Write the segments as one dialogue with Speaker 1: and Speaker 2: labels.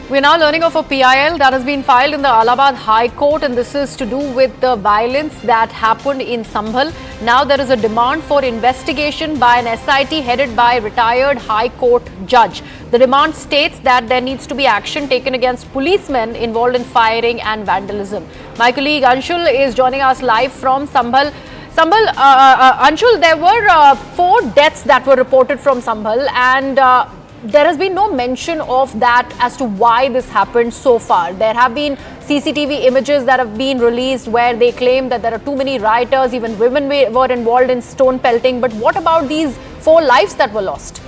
Speaker 1: We're now learning of a PIL that has been filed in the Allahabad High Court, and this is to do with the violence that happened in Sambhal. Now there is a demand for investigation by an SIT headed by a retired High Court judge. The demand states that there needs to be action taken against policemen involved in firing and vandalism. My colleague Anshul is joining us live from Sambhal. Anshul, there were 4 deaths that were reported from Sambhal, and there has been no mention of that as to why this happened so far. There have been CCTV images that have been released where they claim that there are too many rioters, even women were involved in stone pelting. But what about these 4 lives that were lost?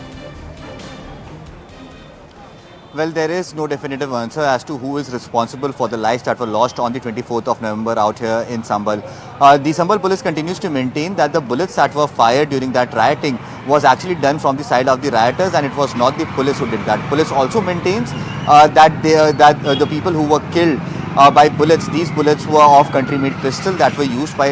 Speaker 2: Well, there is no definitive answer as to who is responsible for the lives that were lost on the 24th of November out here in Sambhal. The Sambhal police continues to maintain that the bullets that were fired during that rioting was actually done from the side of the rioters, and it was not the police who did that. Police also maintains that the people who were killed by bullets, these bullets were of country-made pistol that were used by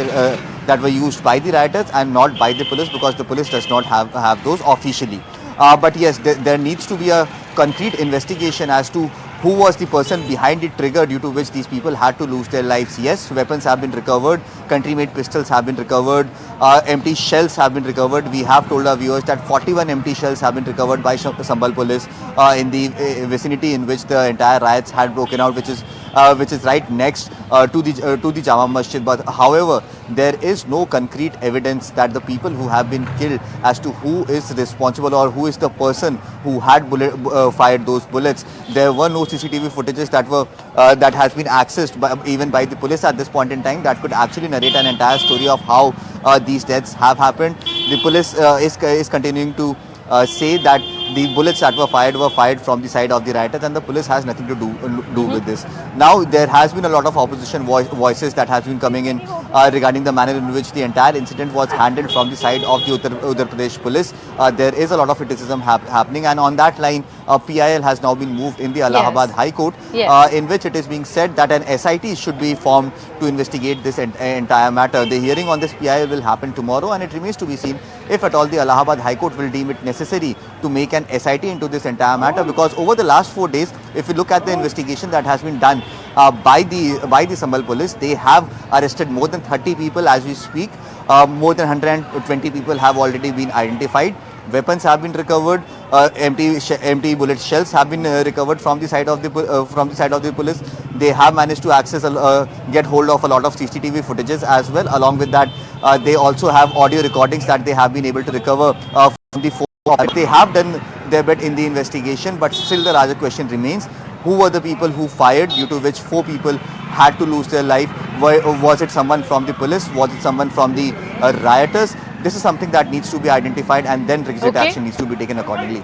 Speaker 2: the rioters and not by the police, because the police does not have those officially. But yes, there needs to be a concrete investigation as to who was the person behind the trigger due to which these people had to lose their lives. Yes, weapons have been recovered, country-made pistols have been recovered, empty shells have been recovered. We have told our viewers that 41 empty shells have been recovered by Sambhal police in the vicinity in which the entire riots had broken out, which is right next to the Jama Masjid. But however, there is no concrete evidence that the people who have been killed as to who is responsible or who is the person who had fired those bullets. There were no CCTV footages that has been accessed even by the police at this point in time that could actually narrate an entire story of how these deaths have happened. The police is continuing to say that the bullets that were fired from the side of the rioters, and the police has nothing to do with this. Now there has been a lot of opposition voices that has been coming in regarding the manner in which the entire incident was handled from the side of the Uttar Pradesh police. There is a lot of criticism happening, and on that line PIL has now been moved in the Allahabad High Court, in which it is being said that an SIT should be formed to investigate this entire matter. The hearing on this PIL will happen tomorrow, and it remains to be seen if at all the Allahabad High Court will deem it necessary to make an SIT into this entire matter, because over the last 4 days, if you look at the investigation that has been done by the Sambhal police, they have arrested more than 30 people as we speak. More than 120 people have already been identified. Weapons have been recovered. Empty bullet shells have been recovered from the side of the police. They have managed to get hold of a lot of CCTV footages as well. Along with that, they also have audio recordings that they have been able to recover from the phone. They have done their bit in the investigation, but still the larger question remains: who were the people who fired, due to which 4 people had to lose their life? Was it someone from the police? Was it someone from the rioters? This is something that needs to be identified, and then requisite action needs to be taken accordingly.